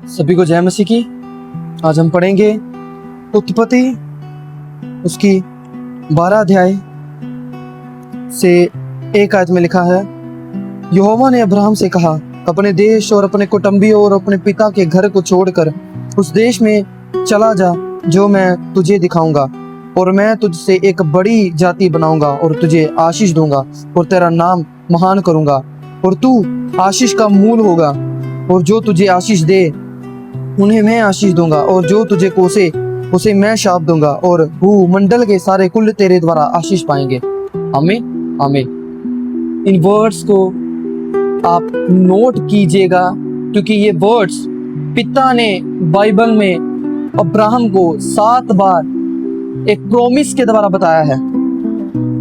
सभी को जय मसीह की। आज हम पढ़ेंगे उत्पत्ति उसकी 12 अध्याय से 1 आयत में लिखा है, यहोवा ने अब्राहम से कहा, अपने देश और अपने कुटुंबियों और अपने पिता के घर को छोड़कर उस देश में चला जा जो मैं तुझे दिखाऊंगा, और मैं तुझसे एक बड़ी जाति बनाऊंगा और तुझे आशीष दूंगा और तेरा नाम महान करूंगा और तू आशीष का मूल होगा, और जो तुझे आशीष दे उन्हें मैं आशीष दूंगा, और जो तुझे कोसे उसे मैं शाप दूंगा, और भूमंडल के सारे कुल तेरे द्वारा आशीष पाएंगे। आमीन आमीन। इन वर्ड्स को आप नोट कीजिएगा, क्योंकि ये वर्ड्स पिता ने बाइबल में अब्राहम को 7 बार एक प्रोमिस के द्वारा बताया है।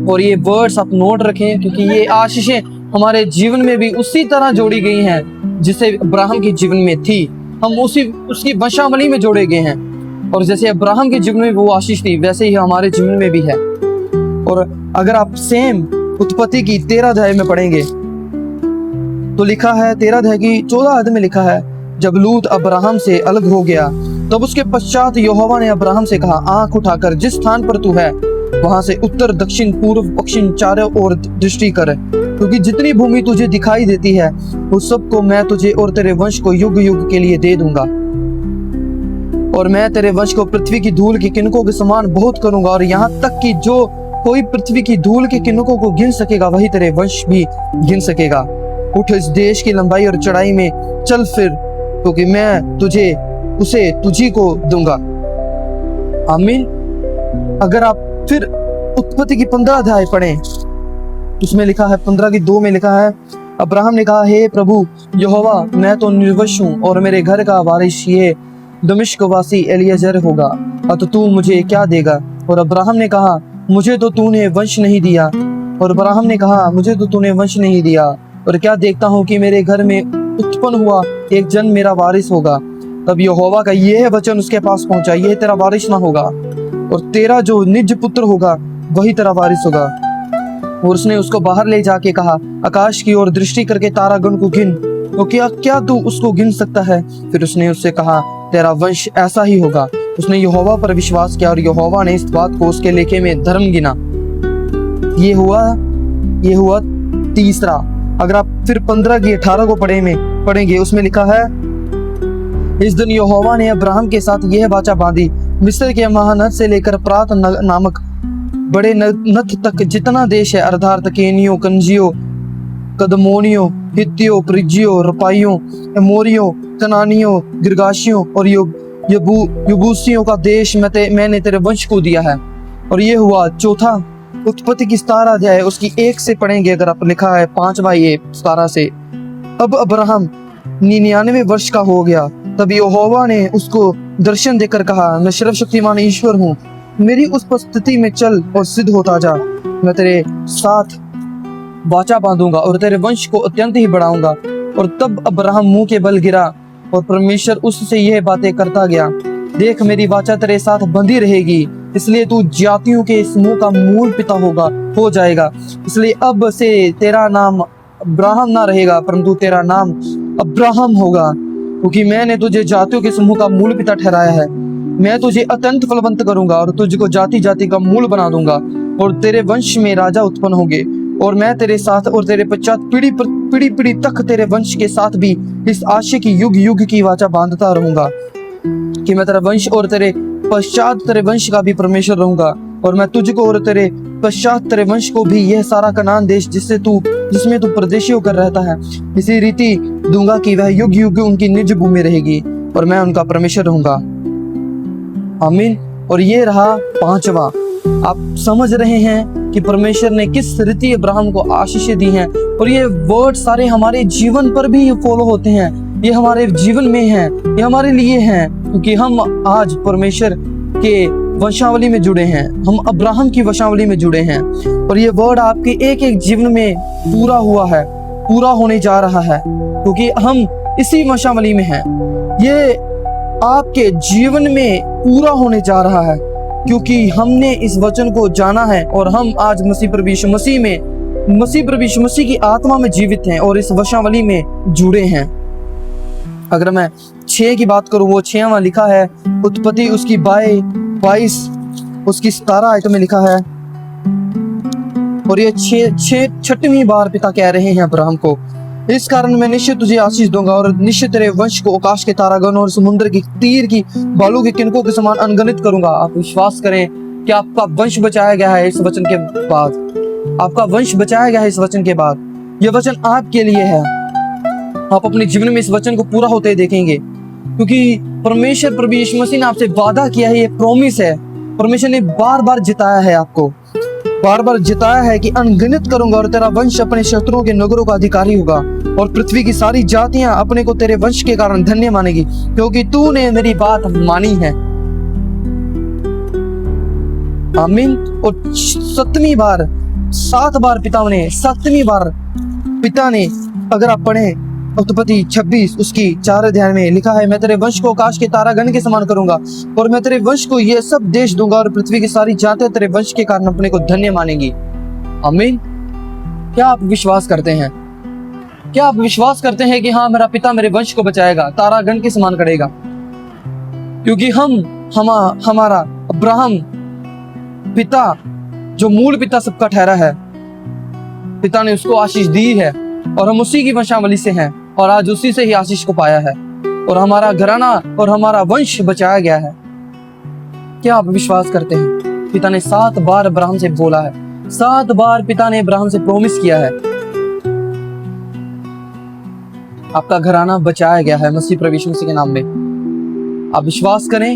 और ये वर्ड्स आप नोट रखें, क्योंकि ये आशीषें हमारे जीवन में भी उसी तरह जोड़ी गई हैं जिसे अब्राहम के जीवन में थी। हम उसकी वंशावली में जोड़े गए हैं, और जैसे अब्राहम के जीवन में वो आशीष थी वैसे ही हमारे जीवन में भी है। और अगर आप सेम उत्पत्ति की 13 अध्याय में पढ़ेंगे तो लिखा है, 13 अध्याय की 14 आयत में लिखा है, जब लूत अब्राहम से अलग हो गया तब उसके पश्चात यहोवा ने अब्राहम से कहा, आंख उठाकर जिस स्थान पर तू है वहां से उत्तर दक्षिण पूर्व पश्चिम चारों ओर दृष्टि कर, क्योंकि जितनी भूमि तुझे दिखाई देती है उस सब को मैं तुझे और तेरे वंश को युग युग के लिए दे दूंगा, और मैं तेरे वंश को पृथ्वी की धूल के किनकों के समान बहुत करूंगा, और यहाँ तक कि जो कोई पृथ्वी की धूल के किनकों को गिन सकेगा वही तेरे वंश भी गिन सकेगा। उठ इस देश की लंबाई और चढ़ाई में चल फिर, क्योंकि मैं तुझे उसे तुझी को दूंगा। आमीन। अगर आप फिर उत्पत्ति की 15 अध्याय पढ़ें, उसमें लिखा है 15 की 2 में लिखा है, अब्राहम ने कहा, हे प्रभु यहोवा, मैं तो निर्वंश हूँ और मेरे घर का वारिस ये दमिश्क वासी एलिएजर होगा, तो तू मुझे क्या देगा? और अब्राहम ने कहा, मुझे तो तूने वंश नहीं दिया। और अब्राहम ने कहा, मुझे तो तूने वंश नहीं दिया, और क्या देखता हूँ कि मेरे घर में उत्पन्न हुआ एक जन मेरा वारिस होगा। तब यहोवा का यह वचन उसके पास पहुंचा, यह तेरा वारिस ना होगा, और तेरा जो निज पुत्र होगा वही तेरा वारिस होगा। और उसने उसको बाहर ले जाके कहा, आकाश की ओर दृष्टि करके तारागण को गिन, तो क्या तू उसको गिन सकता है? फिर उसने उससे कहा, तेरा वंश ऐसा ही होगा। उसने यहोवा पर विश्वास किया, और यहोवा ने इस बात को उसके लेखे में धर्म गिना। ये हुआ तीसरा। अगर आप फिर 15 की 18 को पढ़ेंगे, उसमें लिखा है, इस दिन यहोवा ने अब्राहम के साथ यह वाचा बांधी, मिस्र के महानद से लेकर प्रात नामक बड़े नथ तक जितना देश है, अर्थात केनियों, कनजियों, कदमोनियों, हित्तियों, परिज्जियों, रपाइयों, एमोरियों, कनानियों, गिरगाशियों और यबूसियों का देश मैंने तेरे वंश को दिया है। और ये हुआ चौथा। उत्पत्ति की 17 अध्याय उसकी 1 से पढ़ेंगे, अगर आप लिखा है 5:17 से, अब अब्राहम 99 वर्ष का हो गया, तब यहोवा ने उसको दर्शन देकर कहा, मैं सर्वशक्तिमान ईश्वर हूँ, मेरी उस उपस्थिति में चल और सिद्ध होता जा, मैं तेरे साथ वाचा बांधूंगा और तेरे वंश को अत्यंत ही बढ़ाऊंगा। और तब अब्राहम मुंह के बल गिरा, और परमेश्वर उससे यह बातें करता गया, देख मेरी वाचा तेरे साथ बंधी रहेगी, इसलिए तू जातियों के समूह का मूल पिता हो जाएगा। इसलिए अब से तेरा नाम अब्राहम ना रहेगा, परंतु तेरा नाम अब्राहम होगा, क्योंकि मैंने तुझे जातियों के समूह का मूल पिता ठहराया है। मैं तुझे अत्यंत फलवंत करूंगा और तुझको जाति जाति का मूल बना दूंगा, और तेरे वंश में राजा उत्पन्न होंगे, और मैं तेरे साथ और तेरे पश्चात पीढ़ी तक तेरे वंश के साथ भी इस आशय की युग युग की वाचा बांधता रहूंगा कि मैं तेरा वंश और तेरे पश्चात तेरे वंश का भी परमेश्वर रहूंगा, और मैं तुझको और तेरे पश्चात तेरे वंश को भी यह सारा कनान देश जिसमें तू परदेशी होकर रहता है, इसी रीति दूंगा कि वह युग युग उनकी निज भूमि रहेगी, और मैं उनका परमेश्वर रहूंगा। आमीन। और ये रहा 5वां। आप समझ रहे हैं कि परमेश्वर ने किस रीति अब्राहम को आशीषें दी हैं, और ये वर्ड सारे हमारे जीवन पर भी फॉलो होते हैं, ये हमारे जीवन में हैं, ये हमारे लिए हैं, क्योंकि हम आज परमेश्वर के वंशावली में जुड़े हैं, हम अब्राहम की वंशावली में जुड़े हैं, और ये वर्ड आपके एक एक जीवन में पूरा हुआ है, पूरा होने जा रहा है, क्योंकि हम इसी वंशावली में हैं। ये आपके जीवन में पूरा होने जा रहा है, क्योंकि हमने इस वचन को जाना है, और हम आज मसीह प्रभु यीशु मसीह की आत्मा में जीवित हैं और इस वंशावली में जुड़े हैं। अगर मैं 6 की बात करूं, वो 6 वहां लिखा है। उत्पत्ति उसकी 22 उसकी 17 आयत में लिखा है। और ये 6वीं बार पिता कह रहे हैं अब्राहम को, इस कारण मैं निश्चित तुझे आशीष दूंगा और निश्चित तेरे वंश को आकाश के तारागण और समुद्र की तीर की बालू के किनकों के समान अनगणित करूंगा। आप विश्वास करें कि आपका वंश बचाया गया है इस वचन के बाद। आपका वंश बचाया गया है इस वचन के बाद। यह वचन आपके लिए है। आप अपने जीवन में इस वचन को पूरा होते देखेंगे, क्योंकि परमेश्वर प्रभु यीशु मसीह ने आपसे वादा किया है, ये प्रॉमिस है। परमेश्वर ने बार बार जिताया है, आपको बार बार जिताया है कि अनगिनत करूंगा और तेरा वंश अपने शत्रुओं के नगरों का अधिकारी होगा और पृथ्वी की सारी जातियां अपने को तेरे वंश के कारण धन्य मानेगी, क्योंकि तूने मेरी बात मानी है। आमीन। और 7वीं बार 7 बार पिता ने अगर आप पढ़े उत्पत्ति 26 उसकी 4 अध्याय में लिखा है, मैं तेरे वंश को आकाश के तारागण के समान करूंगा और मैं तेरे वंश को ये सब देश दूंगा और पृथ्वी की सारी जातियां तेरे वंश के कारण अपने को धन्य मानेंगी। आमीन। क्या आप विश्वास करते हैं? क्या आप विश्वास करते हैं कि हाँ, मेरा पिता मेरे वंश को बचाएगा, तारागण के समान करेगा? क्योंकि हमारा अब्राहम पिता, जो मूल पिता सबका ठहरा है, पिता ने उसको आशीष दी है और हम उसी की वंशावली से हैं और आज उसी से ही आशीष को पाया है और हमारा घराना और हमारा वंश बचाया गया है। क्या आप विश्वास करते हैं? पिता ने 7 बार अब्राहम से बोला है, 7 बार पिता ने अब्राहम से प्रॉमिस किया है। आपका घराना बचाया गया है मसीह प्रभु यीशु मसीह के नाम में। आप विश्वास करें,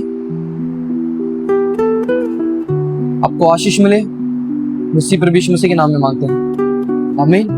आपको आशीष मिले। मसीह प्रभु यीशु मसीह के नाम में मांगते हैं, आमीन।